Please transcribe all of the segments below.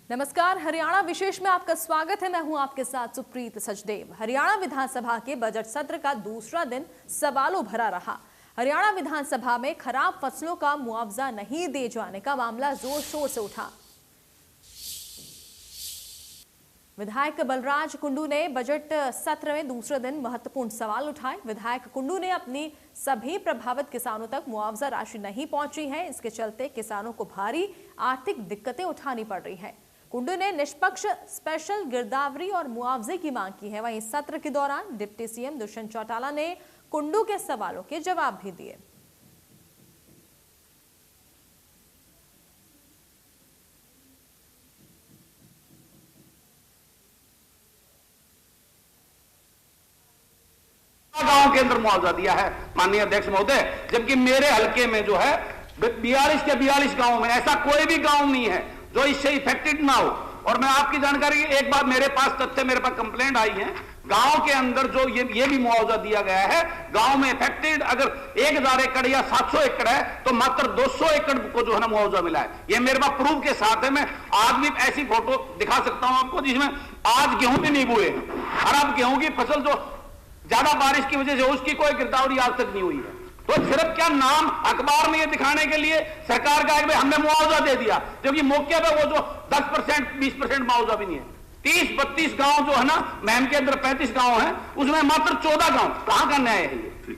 नमस्कार, हरियाणा विशेष में आपका स्वागत है। मैं हूं आपके साथ सुप्रीत सचदेव। हरियाणा विधानसभा के बजट सत्र का दूसरा दिन सवालों भरा रहा। हरियाणा विधानसभा में खराब फसलों का मुआवजा नहीं दिए जाने का मामला जोर शोर से उठा। विधायक बलराज कुंडू ने बजट सत्र में दूसरे दिन महत्वपूर्ण सवाल उठाए। विधायक कुंडू ने अपनी सभी प्रभावित किसानों तक मुआवजा राशि नहीं पहुंची है, इसके चलते किसानों को भारी आर्थिक दिक्कतें उठानी पड़ रही है। कुंडू ने निष्पक्ष स्पेशल गिरदावरी और मुआवजे की मांग की है। वहीं सत्र के दौरान डिप्टी सीएम दुष्यंत चौटाला ने कुंडू के सवालों के जवाब भी दिए। गांव के अंदर मुआवजा दिया है माननीय अध्यक्ष महोदय, जबकि मेरे हलके में जो है 42 के 42 गांव में ऐसा कोई भी गांव नहीं है जो इससे इफेक्टेड ना हो। और मैं आपकी जानकारी, एक बात मेरे पास तथ्य, मेरे पास कंप्लेंट आई है, गांव के अंदर जो ये भी मुआवजा दिया गया है, गांव में इफेक्टेड अगर 1000 एकड़ या 700 एकड़ है तो मात्र 200 एकड़ को जो है ना मुआवजा मिला है। ये मेरे पास प्रूफ के साथ है। मैं आज भी ऐसी फोटो दिखा सकता हूं आपको जिसमें आज गेहूं भी नहीं बोए हैं और अब गेहूं की फसल जो ज्यादा बारिश की वजह से उसकी कोई गिरदावरी आज तक नहीं हुई है। तो सिर्फ क्या नाम अखबार में ये दिखाने के लिए सरकार का है कि हमने मुआवजा दे दिया, क्योंकि मौके पे वो जो 10% 20% मुआवजा भी नहीं है। 30-32 गांव जो है ना, मैम के अंदर 35 गांव हैं, उसमें मात्र 14 गांव। कहां का न्याय है ये?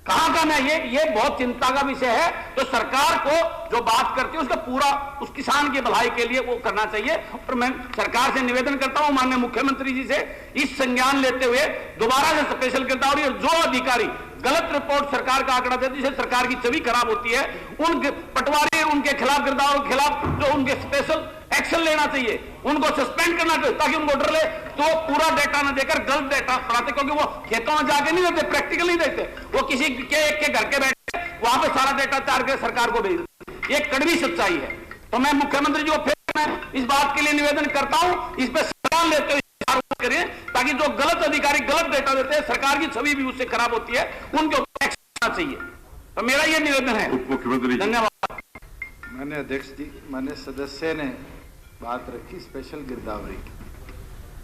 कहां का न्याय? ये बहुत चिंता का विषय है। तो सरकार को जो बात करती है उसका पूरा उस किसान की भलाई के लिए वो करना चाहिए। और मैं सरकार से निवेदन करता हूं, माननीय मुख्यमंत्री जी से इस संज्ञान लेते हुए दोबारा से स्पेशल गिरदावरी, और जो अधिकारी गलत रिपोर्ट सरकार का आंकड़ा देते जिससे सरकार की छवि खराब होती है, उन पटवारी उनके खिलाफ, गिरदावरों के खिलाफ जो उनके स्पेशल एक्शन लेना चाहिए, उनको सस्पेंड करना चाहिए ताकि उनको डर ले तो पूरा डेटा न देकर गलत डेटा पढ़ाते, क्योंकि वो खेतों में जाके नहीं देते, प्रैक्टिकल नहीं देते, वो किसी के घर के बैठे वहां पे सारा डेटा तैयार कर सरकार को भेज देते। ये कड़वी सच्चाई है। तो मैं मुख्यमंत्री जी को फिर मैं इस बात के लिए निवेदन करता हूं, इस पर संज्ञान लेते हुए करें ताकि जो गलत अधिकारी गलत डेटा देते हैं, सरकार की छवि भी उससे खराब होती है, उनके ऊपर एक्शन होना चाहिए। तो मेरा ये निवेदन है। मुख्यमंत्री धन्यवाद। माननीय अध्यक्ष जी, माननीय सदस्य ने बात रखी स्पेशल गिरदावरी की,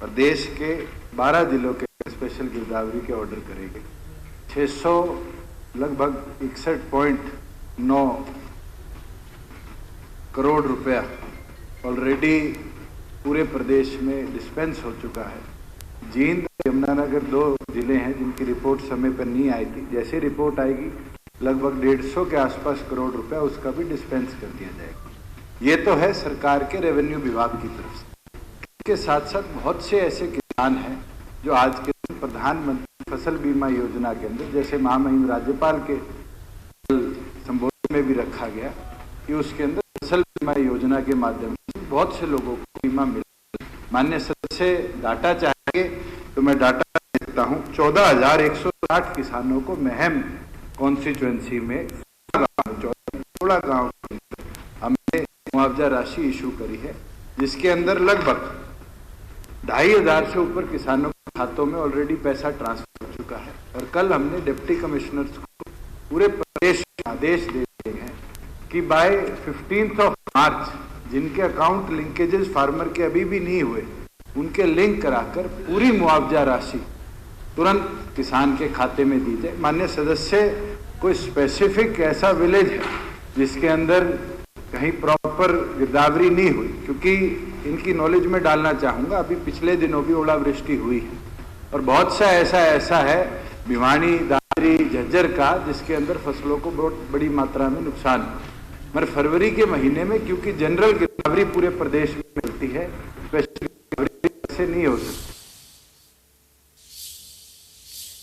और देश के 12 जिलों के स्पेशल गिरदावरी के ऑर्डर करेंगे। 600 लगभग 61.9 करोड़ रुपया ऑलरेडी पूरे प्रदेश में डिस्पेंस हो चुका है। जींद यमुनानगर 2 जिले हैं जिनकी रिपोर्ट समय पर नहीं आई थी। जैसे रिपोर्ट आएगी लगभग 150 के आसपास करोड़ रुपया उसका भी डिस्पेंस कर दिया जाएगा। ये तो है सरकार के रेवेन्यू विभाग की तरफ से। इसके साथ साथ बहुत से ऐसे किसान हैं जो आज के दिन प्रधानमंत्री फसल बीमा योजना के अंदर, जैसे महामहिम राज्यपाल के संबोधन में भी रखा गया कि उसके अंदर फसल बीमा योजना के माध्यम से बहुत से लोगों को बीमा मिला। माननीय सदस्य डाटा चाहेंगे तो मैं डाटा देता हूँ। 14,160 किसानों को महम कॉन्स्टिट्यूएंसी में थोड़ा गाँव हमने मुआवजा राशि इशू करी है, जिसके अंदर लगभग 2,500 से ऊपर किसानों के खातों में ऑलरेडी पैसा ट्रांसफर हो चुका है। और कल हमने डिप्टी कमिश्नर्स को पूरे प्रदेश में आदेश दे दिए हैं कि बाय 15 मार्च जिनके अकाउंट लिंकेजेस फार्मर के अभी भी नहीं हुए, उनके लिंक कराकर पूरी मुआवजा राशि तुरंत किसान के खाते में दी जाए। माननीय सदस्य, कोई स्पेसिफिक ऐसा विलेज है जिसके अंदर कहीं प्रॉपर गिरदावरी नहीं हुई, क्योंकि इनकी नॉलेज में डालना चाहूंगा, अभी पिछले दिनों भी ओलावृष्टि हुई है और बहुत सा ऐसा है भिवानी, दादरी, झज्जर का, जिसके अंदर फसलों को बहुत बड़ी मात्रा में नुकसान हुआ। मगर फरवरी के महीने में क्योंकि जनरल गिरदावरी पूरे प्रदेश में मिलती है, स्पेशल गिरदावरी से नहीं हो सकती।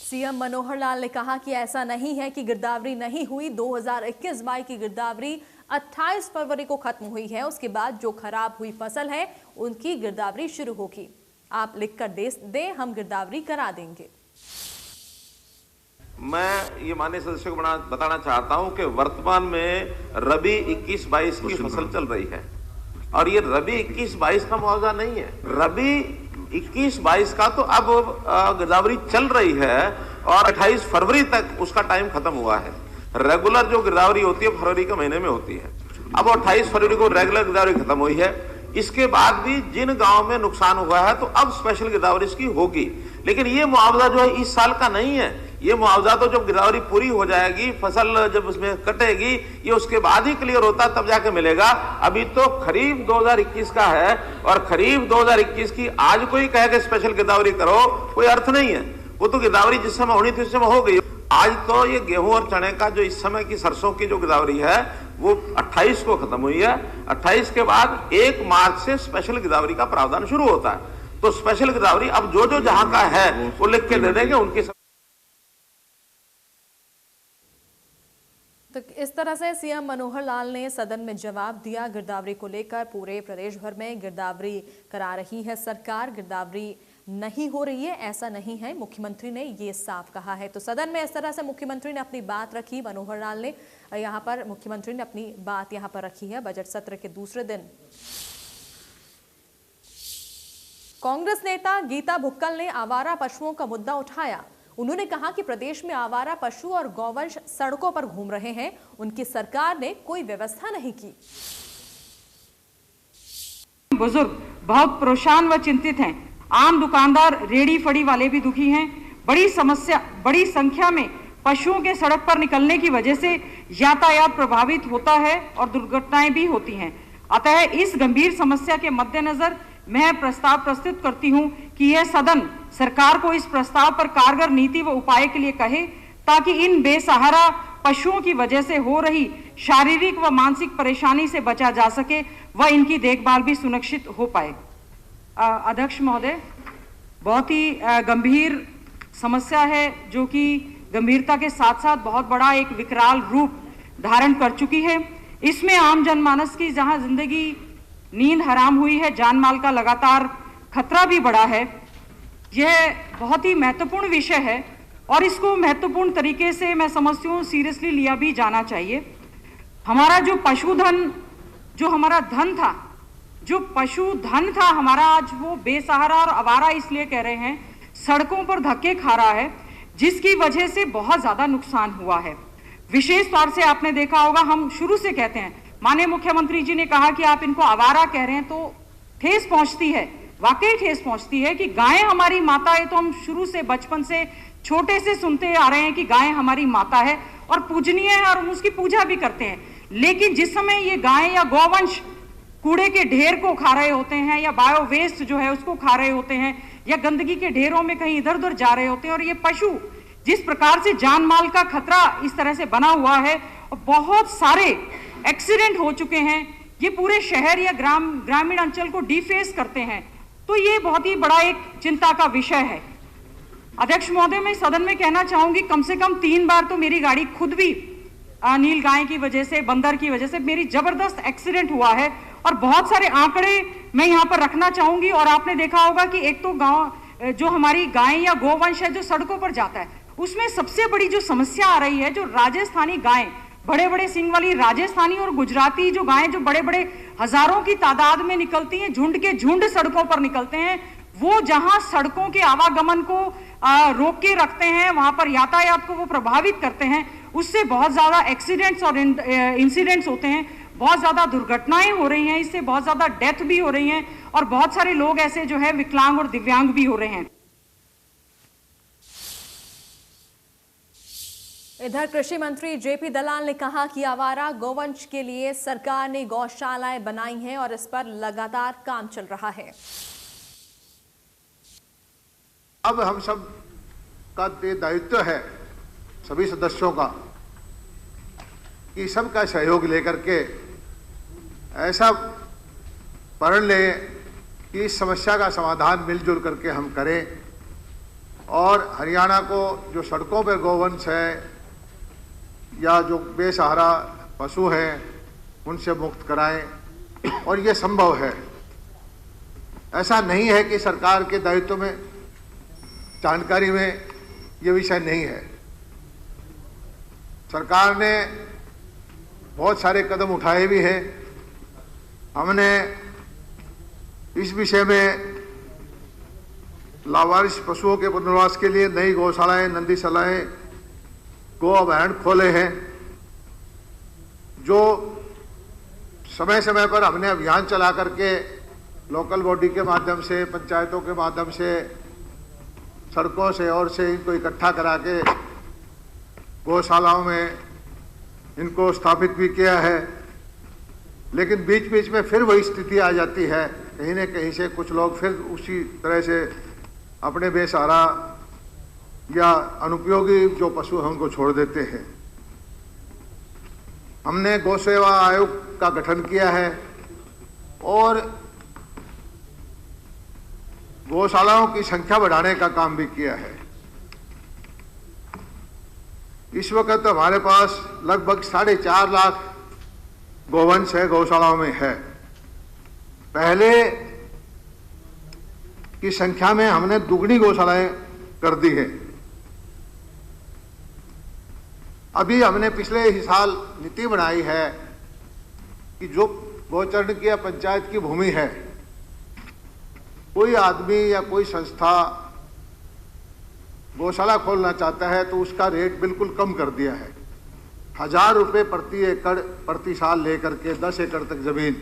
सीएम मनोहर लाल ने कहा कि ऐसा नहीं है कि गिरदावरी नहीं हुई। 2021-22 की गिरदावरी 28 फरवरी को खत्म हुई है। उसके बाद जो खराब हुई फसल है उनकी गिरदावरी शुरू होगी। आप लिखकर दें, हम गिरदावरी करा देंगे। मैं ये माननीय सदस्य को बताना चाहता हूं कि वर्तमान में रबी 21-22 की फसल चल रही है और ये रबी 21-22 का मुआवजा नहीं है। रबी 21-22 का तो अब गिरदावरी चल रही है और 28 फरवरी तक उसका टाइम खत्म हुआ है। रेगुलर जो गिरदावरी होती है फरवरी के महीने में होती है। अब 28 फरवरी को रेगुलर गिरदावरी खत्म हुई है। इसके बाद भी जिन गांव में नुकसान हुआ है तो अब स्पेशल गिरदावरी इसकी होगी। लेकिन ये मुआवजा जो है इस साल का नहीं है, ये मुआवजा तो जब गिरदावरी पूरी हो जाएगी, फसल जब उसमें कटेगी, ये उसके बाद ही क्लियर होता तब जाके मिलेगा। अभी तो खरीफ 2021 का है और खरीफ 2021 की आज कोई कहे कि स्पेशल गिरदावरी करो, कोई अर्थ नहीं है। वो तो गिरदावरी जिस समय होनी थी उस समय हो गई। आज तो ये गेहूं और चने का जो इस समय की सरसों की जो गिरदावरी है वो 28 को खत्म हुई है। 28 के बाद 1 मार्च से स्पेशल गिरदावरी का प्रावधान शुरू होता है। तो स्पेशल गिरदावरी अब जो जो जहां का है वो लिख के दे देंगे उनकी। तो इस तरह से सीएम मनोहर लाल ने सदन में जवाब दिया। गिरदावरी को लेकर पूरे प्रदेश भर में गिरदावरी करा रही है सरकार, गिरदावरी नहीं हो रही है ऐसा नहीं है, मुख्यमंत्री ने ये साफ कहा है। तो सदन में इस तरह से मुख्यमंत्री ने अपनी बात रखी, मनोहर लाल ने यहाँ पर मुख्यमंत्री ने अपनी बात यहाँ पर रखी है। बजट सत्र के दूसरे दिन कांग्रेस नेता गीता भुक्कल ने आवारा पशुओं का मुद्दा उठाया। उन्होंने कहा कि प्रदेश में आवारा पशु और गौवंश सड़कों पर घूम रहे हैं, उनकी सरकार ने कोई व्यवस्था नहीं की। बुजुर्ग बहुत परेशान व चिंतित हैं। आम दुकानदार, रेडी फड़ी वाले भी दुखी हैं। बड़ी संख्या में पशुओं के सड़क पर निकलने की वजह से यातायात प्रभावित होता है और दुर्घटनाएं भी होती हैं। अतः इस गंभीर समस्या के मद्देनजर मैं प्रस्ताव प्रस्तुत करती हूं कि यह सदन सरकार को इस प्रस्ताव पर कारगर नीति व उपाय के लिए कहे, ताकि इन बेसहारा पशुओं की वजह से हो रही शारीरिक व मानसिक परेशानी से बचा जा सके व इनकी देखभाल भी सुनिश्चित हो पाए। अध्यक्ष महोदय, बहुत ही गंभीर समस्या है जो कि गंभीरता के साथ साथ बहुत बड़ा एक विकराल रूप धारण कर चुकी है। इसमें आम जनमानस की जहां जिंदगी नींद हराम हुई है, जान माल का लगातार खतरा भी बढ़ा है। यह बहुत ही महत्वपूर्ण विषय है और इसको महत्वपूर्ण तरीके से मैं समझती हूँ सीरियसली लिया भी जाना चाहिए। हमारा जो पशुधन, जो हमारा धन था, जो पशुधन था हमारा, आज वो बेसहारा और आवारा इसलिए कह रहे हैं, सड़कों पर धक्के खा रहा है, जिसकी वजह से बहुत ज्यादा नुकसान हुआ है। विशेष तौर से आपने देखा होगा, हम शुरू से कहते हैं, माननीय मुख्यमंत्री जी ने कहा कि आप इनको आवारा कह रहे हैं, तो ठेस पहुंचती है, वाकई ठेस पहुंचती है कि गायें हमारी माता है। तो हम शुरू से बचपन से छोटे से सुनते आ रहे हैं कि गायें हमारी माता है और पूजनीय है और हम उसकी पूजा भी करते हैं। लेकिन जिस समय ये गायें या गौवंश कूड़े के ढेर को खा रहे होते हैं या बायो वेस्ट जो है उसको खा रहे होते हैं या गंदगी के ढेरों में कहीं इधर उधर जा रहे होते हैं, और ये पशु जिस प्रकार से जान माल का खतरा इस तरह से बना हुआ है और बहुत सारे एक्सीडेंट हो चुके हैं, ये पूरे शहर या ग्रामीण अंचल को डिफेस करते हैं, तो ये बहुत ही बड़ा एक चिंता का विषय है। अध्यक्ष महोदय, मैं सदन में कहना चाहूंगी, कम से कम 3 बार तो मेरी गाड़ी खुद भी नील गाय की वजह से, बंदर की वजह से मेरी जबरदस्त एक्सीडेंट हुआ है। और बहुत सारे आंकड़े मैं यहाँ पर रखना चाहूंगी। और आपने देखा होगा कि एक तो गांव जो हमारी गाय या गोवंश है जो सड़कों पर जाता है, उसमें सबसे बड़ी जो समस्या आ रही है, जो राजस्थानी गायें, बड़े बड़े सींग वाली राजस्थानी और गुजराती जो गायें जो बड़े बड़े हजारों की तादाद में निकलती हैं, झुंड के झुंड सड़कों पर निकलते हैं, वो जहां सड़कों के आवागमन को रोक के रखते हैं, वहां पर यातायात को वो प्रभावित करते हैं, उससे बहुत ज्यादा एक्सीडेंट्स और इंसिडेंट्स होते हैं, बहुत ज्यादा दुर्घटनाएं हो रही हैं, इससे बहुत ज्यादा डेथ भी हो रही हैं और बहुत सारे लोग ऐसे जो है विकलांग और दिव्यांग भी हो रहे हैं। इधर कृषि मंत्री जेपी दलाल ने कहा कि आवारा गोवंश के लिए सरकार ने गौशालाएं बनाई हैं और इस पर लगातार काम चल रहा है। अब हम सब का दायित्व है, सभी सदस्यों का, कि सबका सहयोग लेकर के ऐसा प्रण लें कि इस समस्या का समाधान मिलजुल करके हम करें और हरियाणा को जो सड़कों पर गोवंश है या जो बेसहारा पशु हैं उनसे मुक्त कराएं। और ये संभव है, ऐसा नहीं है कि सरकार के दायित्व में, जानकारी में ये विषय नहीं है। सरकार ने बहुत सारे कदम उठाए भी हैं। हमने इस विषय में लावारिस पशुओं के पुनर्वास के लिए नई गौशालाएं, नंदीशालाएं, गो अभयारण्य खोले हैं, जो समय समय पर हमने अभियान चला करके लोकल बॉडी के माध्यम से, पंचायतों के माध्यम से, सड़कों से और से इनको इकट्ठा करा के गौशालाओं में इनको स्थापित भी किया है। लेकिन बीच बीच में फिर वही स्थिति आ जाती है, कहीं न कहीं से कुछ लोग फिर उसी तरह से अपने बेसहारा या अनुपयोगी जो पशु हैं उनको छोड़ देते हैं। हमने गौ सेवा आयोग का गठन किया है और गौशालाओं की संख्या बढ़ाने का काम भी किया है। इस वक्त हमारे पास लगभग 4.5 लाख गौवंश है, गौशालाओं में है। पहले की संख्या में हमने दुगनी गौशालाएं कर दी है। अभी हमने पिछले ही साल नीति बनाई है कि जो गौचरण की या पंचायत की भूमि है, कोई आदमी या कोई संस्था गौशाला खोलना चाहता है तो उसका रेट बिल्कुल कम कर दिया है। 1000 रुपये प्रति एकड़ प्रति साल लेकर के 10 एकड़ तक जमीन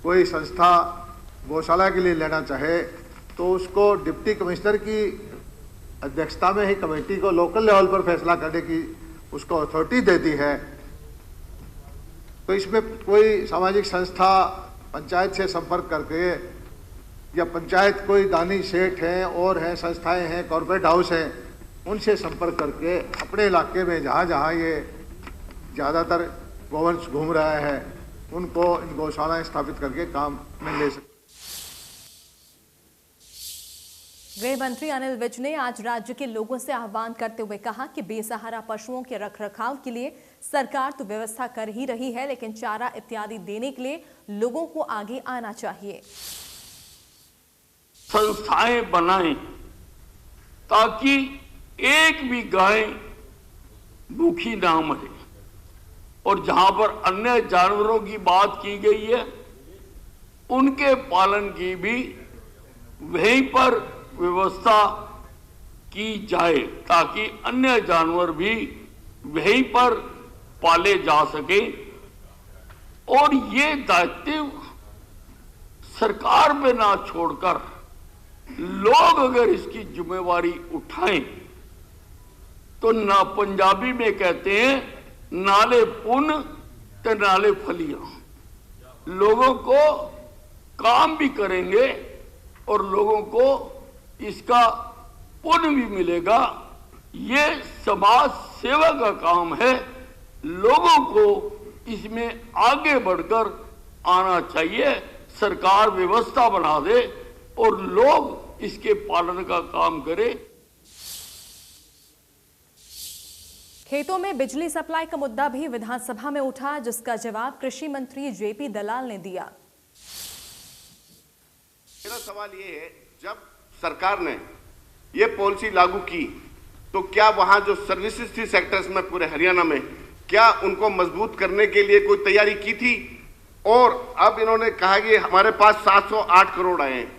कोई संस्था गौशाला के लिए लेना चाहे तो उसको डिप्टी कमिश्नर की अध्यक्षता में ही कमेटी को लोकल लेवल पर फैसला करने की उसको अथॉरिटी दे दी है। तो इसमें कोई सामाजिक संस्था पंचायत से संपर्क करके या पंचायत कोई दानी सेठ हैं और हैं, संस्थाएं हैं, कॉर्पोरेट हाउस हैं, उनसे संपर्क करके अपने इलाके में जहाँ जहाँ ये ज़्यादातर गौवंश घूम रहा है उनको इन गौशालाएं स्थापित करके काम में ले सकते। गृह मंत्री अनिल विज ने आज राज्य के लोगों से आह्वान करते हुए कहा कि बेसहारा पशुओं के रखरखाव के लिए सरकार तो व्यवस्था कर ही रही है, लेकिन चारा इत्यादि देने के लिए लोगों को आगे आना चाहिए। संस्थाएं बनाएं ताकि एक भी गाय भूखी ना मरे, और जहां पर अन्य जानवरों की बात की गई है उनके पालन की भी वहीं पर व्यवस्था की जाए ताकि अन्य जानवर भी वहीं पर पाले जा सके। और ये दायित्व सरकार पे ना छोड़कर लोग अगर इसकी जिम्मेवारी उठाएं तो ना, पंजाबी में कहते हैं नाले पुन ते नाले फलियां, लोगों को काम भी करेंगे और लोगों को इसका पुण्य भी मिलेगा। ये समाज सेवा का काम है, लोगों को इसमें आगे बढ़कर आना चाहिए। सरकार व्यवस्था बना दे और लोग इसके पालन का काम करें। खेतों में बिजली सप्लाई का मुद्दा भी विधानसभा में उठा, जिसका जवाब कृषि मंत्री जेपी दलाल ने दिया। मेरा सवाल ये है, जब सरकार ने ये पॉलिसी लागू की तो क्या वहां जो सर्विसेज थी सेक्टर्स में पूरे हरियाणा में, क्या उनको मजबूत करने के लिए कोई तैयारी की थी? और अब इन्होंने कहा कि हमारे पास 708 करोड़ आए हैं।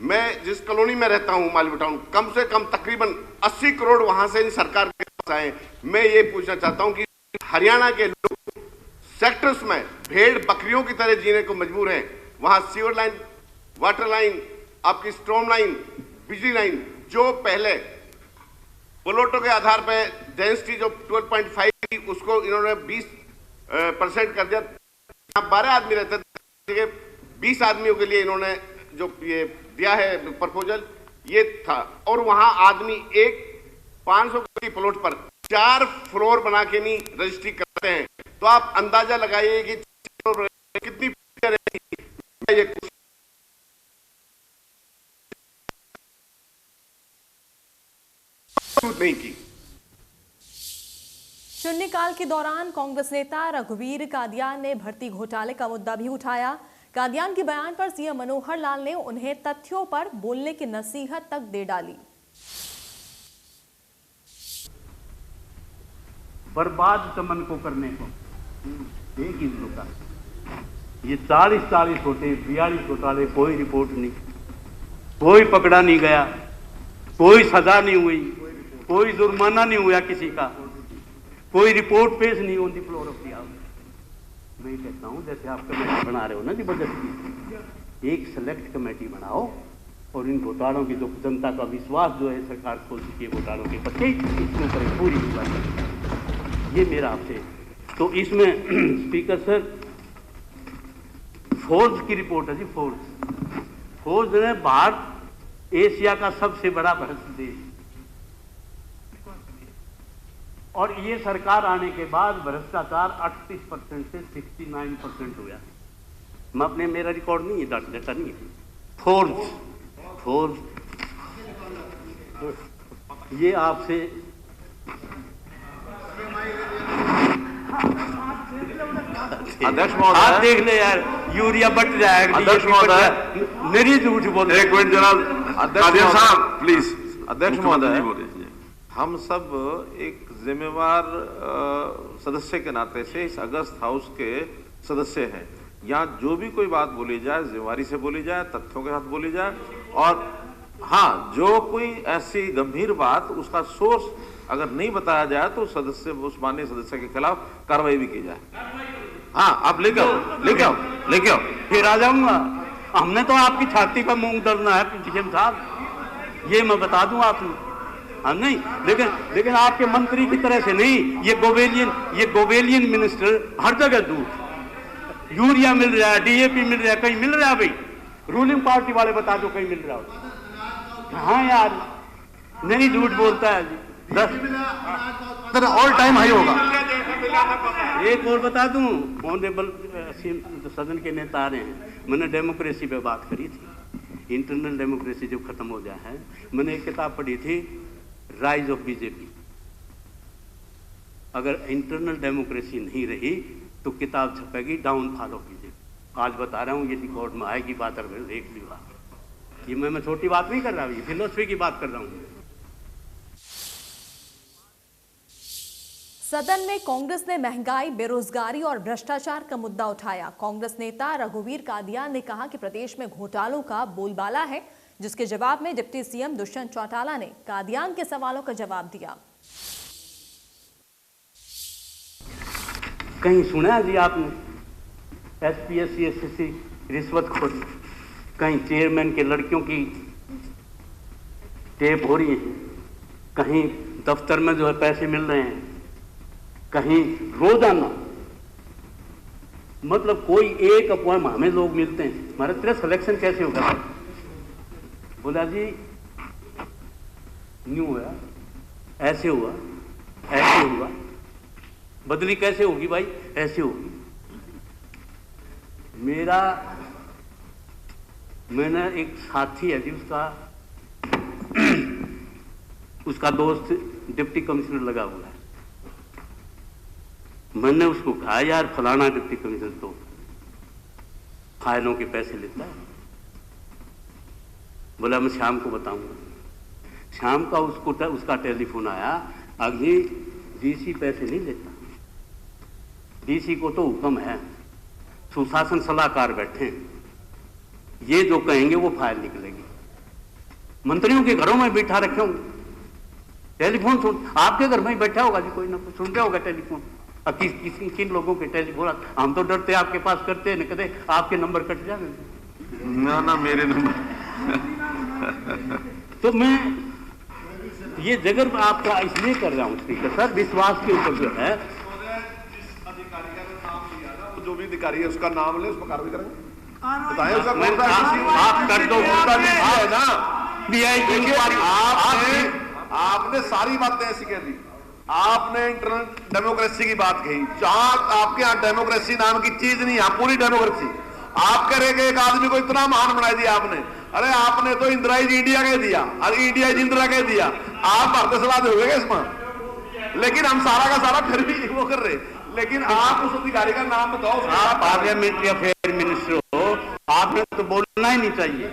मैं जिस कॉलोनी में रहता हूं मालवी टाउन, कम से कम तकरीबन 80 करोड़ वहां से सरकार के पास आए। मैं ये पूछना चाहता हूं कि हरियाणा के लोग सेक्टर्स में भेड़ बकरियों की तरह जीने को मजबूर हैं। वहां सीवर लाइन, वाटर लाइन, आपकी स्ट्रॉम लाइन, बिजली लाइन, जो पहले प्लॉटों के आधार पर डेंसिटी जो 12.5 थी उसको इन्होंने 20% कर दिया। 12 आदमी रहते थे, 20 आदमियों के लिए इन्होंने जो ये दिया है प्रपोजल, ये था। और वहां आदमी एक 500 की प्लॉट पर 4 फ्लोर बना के नहीं रजिस्ट्री करते हैं, तो आप अंदाजा लगाइए कि कितनी ये नहीं की। शून्यकाल के दौरान कांग्रेस नेता रघुवीर कादियान ने भर्ती घोटाले का मुद्दा भी उठाया। कादियान के बयान पर सीएम मनोहर लाल ने उन्हें तथ्यों पर बोलने की नसीहत तक दे डाली। बर्बाद चमन को करने को एक ही रुका। ये 40 होते 42 घोटाले, कोई रिपोर्ट नहीं, कोई पकड़ा नहीं गया, कोई सजा नहीं हुई, कोई जुर्माना नहीं हुआ किसी का, कोई रिपोर्ट पेश नहीं होती फ्लोर ऑफ द हाउस। मैं कहता हूं जैसे आप कमेटी बना रहे हो ना जबरदस्ती, एक सेलेक्ट कमेटी बनाओ और इन घोटालों की जो जनता का विश्वास जो है सरकार खोल चुकी है घोटालों के प्रति, इसके ऊपर पूरी ये मेरा आपसे। तो इसमें स्पीकर सर, फोर्ब्स की रिपोर्ट है जी, फोर्ब्स ने भारत एशिया का सबसे बड़ा भ्रष्ट देश, और ये सरकार आने के बाद भ्रष्टाचार 38% से 69% हुआ। मैं अपने, मेरा रिकॉर्ड नहीं है, डाटा नहीं है, फोर्ब्स ये आपसे अध्यक्ष महोदय, आप देख ले यार, यूरिया बट जाएगा। अध्यक्ष महोदय, मेरी झूठ बोल, एक मिनट जनाब, अध्यक्ष साहब प्लीज। अध्यक्ष महोदय, हम सब एक जिम्मेवार सदस्य के नाते से इस अगस्त हाउस के सदस्य हैं। यहाँ जो भी कोई बात बोली जाए जिम्मेवारी से बोली जाए, तथ्यों के साथ बोली जाए, और हाँ, जो कोई ऐसी गंभीर बात उसका सोर्स अगर नहीं बताया जाए तो सदस्य, उस माननीय सदस्य के खिलाफ कार्रवाई भी की जाए। हाँ, आप लेके आओ। फिर आ जाऊंगा। हमने तो आपकी छाती पर मूंग डलना है डीएम साहब, ये मैं बता दूं आपको। हाँ नहीं, लेकिन आपके मंत्री की तरह से नहीं। ये गोवेलियन मिनिस्टर हर जगह दूध, यूरिया मिल रहा है, डीएपी मिल रहा है, कहीं मिल रहा है भाई? रूलिंग पार्टी वाले बता दो कहीं मिल रहा हो? हाँ यार, नहीं झूठ बोलता है जी। 10 ऑल टाइम हाई होगा। एक और बता दूं, ऑनरेबल सदन के नेता आ रहे हैं, मैंने डेमोक्रेसी पे बात करी थी। इंटरनल डेमोक्रेसी जब खत्म हो जाए है, मैंने एक किताब पढ़ी थी, राइज ऑफ बीजेपी। अगर इंटरनल डेमोक्रेसी नहीं रही तो किताब छपेगी डाउनफॉल ऑफ बीजेपी। आज बता रहा हूँ, ये रिकॉर्ड में आएगी बात, अगर देख ली बात। ये मैं छोटी बात नहीं कर रहा हूँ, ये फिलोसफी की बात कर रहा हूँ। सदन में कांग्रेस ने महंगाई, बेरोजगारी और भ्रष्टाचार का मुद्दा उठाया। कांग्रेस नेता रघुवीर कादियान ने कहा कि प्रदेश में घोटालों का बोलबाला है, जिसके जवाब में डिप्टी सीएम दुष्यंत चौटाला ने कादियान के सवालों का जवाब दिया। कहीं सुना है जी आपने एसपीएससी एसएससी रिश्वतखोरी? कहीं चेयरमैन के लड़कियों की टेप हो रही है, कहीं दफ्तर में जो है पैसे मिल रहे हैं, कहीं रोजाना, मतलब कोई एक अपॉइंट हमें लोग मिलते हैं, हमारे तेरा सिलेक्शन कैसे होगा? बोला जी न्यू हुआ, ऐसे हुआ, ऐसे हुआ, बदली कैसे होगी भाई? ऐसे होगी। मैंने एक साथी है जी, उसका दोस्त डिप्टी कमिश्नर लगा हुआ है। मैंने उसको कहा, यार फलाना डिप्टी कमिश्नर तो फाइलों के पैसे लेता है। बोला मैं शाम को बताऊंगा। शाम का उसका टेलीफोन आया, अगली डीसी पैसे नहीं लेता, डीसी को तो हुक्म है, सुशासन सलाहकार बैठे हैं, ये जो कहेंगे वो फाइल निकलेगी। मंत्रियों के घरों में बैठा रखे होंगे, टेलीफोन सुन, आपके घर में ही बैठा होगा जी, कोई ना कोई सुन रहा होगा टेलीफोन। अब किन लोगों के टेलीफोन? हम तो डरते आपके पास करते हैं, कदे आपके नंबर कट जाए ना मेरे नंबर। तो मैं ये जगह आपका इसलिए कर रहा हूँ स्पीकर सर, विश्वास के ऊपर जो है, जो भी अधिकारी है उसका नाम ले, उस पर कार्रवाई करेंगे। आप कर दो आपने सारी बातें ऐसी कह दी। आपने इंटरनल डेमोक्रेसी की बात कही, जहां आपके यहाँ डेमोक्रेसी नाम की चीज नहीं है, पूरी डेमोक्रेसी। आप करेंगे एक आदमी को इतना महान बना दिया आपने। अरे आपने तो इंदिरा इंडिया कह दिया, अरे इंडिया इंदिरा कह दिया, आप भारतीय सलाह दोगे इसमें? लेकिन हम सारा का सारा फिर भी वो कर रहे। लेकिन आप उस अधिकारी का नाम बताओ। आप पार्लियामेंट्री अफेयर मिनिस्टर हो, आपने तो बोलना ही नहीं चाहिए।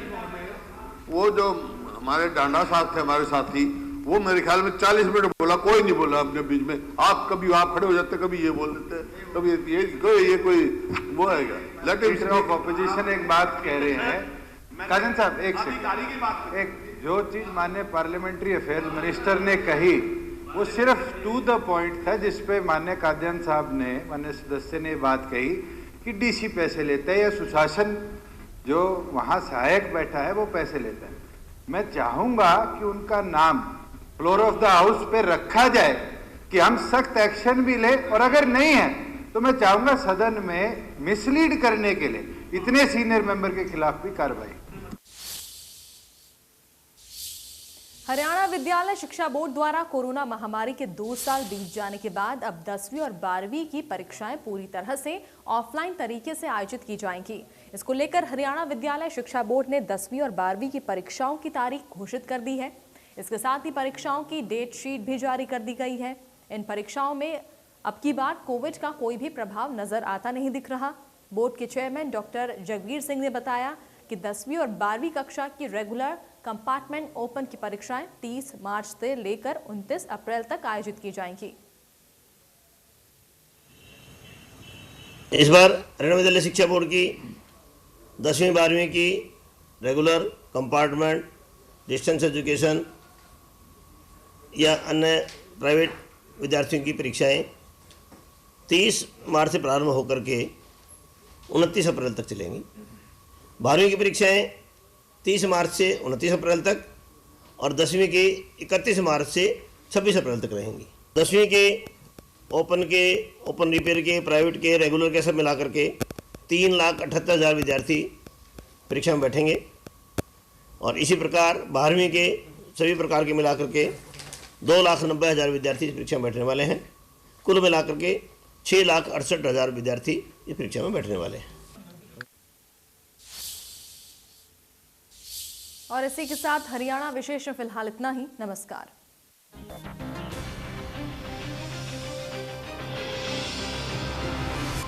वो जो हमारे डांडा साहब थे, हमारे साथी, वो मेरे ख्याल में 40 मिनट बोला, कोई नहीं बोला अपने बीच में। आप कभी आप खड़े हो जाते, कभी ये बोल देते, कभी ये कोई वो आएगा। लीडर ऑफ ऑपोजिशन एक बात कह रहे हैं। काजन साहब एक सेकंड, एक जो चीज माननीय पार्लियामेंट्री अफेयर्स मिनिस्टर ने कही वो सिर्फ टू द पॉइंट था, जिसपे माननीय कादियान साहब ने, माननीय सदस्य ने बात कही कि डीसी पैसे लेता है या सुशासन जो वहाँ सहायक बैठा है वो पैसे लेता है। मैं चाहूँगा कि उनका नाम फ्लोर ऑफ द हाउस पे रखा जाए कि हम सख्त एक्शन भी लें, और अगर नहीं है तो मैं चाहूँगा सदन में मिसलीड करने के लिए इतने सीनियर मेंबर के खिलाफ भी कार्रवाई। हरियाणा विद्यालय शिक्षा बोर्ड द्वारा कोरोना महामारी के 2 साल बीत जाने के बाद अब 10वीं और 12वीं की परीक्षाएं पूरी तरह से ऑफलाइन तरीके से आयोजित की जाएंगी। इसको लेकर हरियाणा विद्यालय शिक्षा बोर्ड ने 10वीं और 12वीं की परीक्षाओं की तारीख घोषित कर दी है। इसके साथ ही परीक्षाओं की डेट शीट भी जारी कर दी गई है। इन परीक्षाओं में अब की बार कोविड का कोई भी प्रभाव नजर आता नहीं दिख रहा। बोर्ड के चेयरमैन डॉक्टर जगवीर सिंह ने बताया कि 10वीं और 12वीं कक्षा की रेगुलर कंपार्टमेंट ओपन की परीक्षाएं 30 मार्च से लेकर 29 अप्रैल तक आयोजित की जाएंगी। इस बार हरियाणा विद्यालय शिक्षा बोर्ड की 10वीं 12वीं की रेगुलर कंपार्टमेंट डिस्टेंस एजुकेशन या अन्य प्राइवेट विद्यार्थियों की परीक्षाएं 30 मार्च से प्रारंभ होकर के 29 अप्रैल तक चलेंगी। 12वीं की परीक्षाएं 30 मार्च से 29 अप्रैल तक और 10वीं की 31 मार्च से 26 अप्रैल तक रहेंगी। 10वीं के ओपन रिपेयर के, प्राइवेट के, रेगुलर के सब मिलाकर के 3,78,000 विद्यार्थी परीक्षा में बैठेंगे और इसी प्रकार 12वीं के सभी प्रकार के मिलाकर के 2,90,000 विद्यार्थी इस परीक्षा में बैठने वाले हैं। कुल मिलाकर के 6,68,000 विद्यार्थी इस परीक्षा में बैठने वाले हैं। और इसी के साथ हरियाणा विशेष में फिलहाल इतना ही। नमस्कार।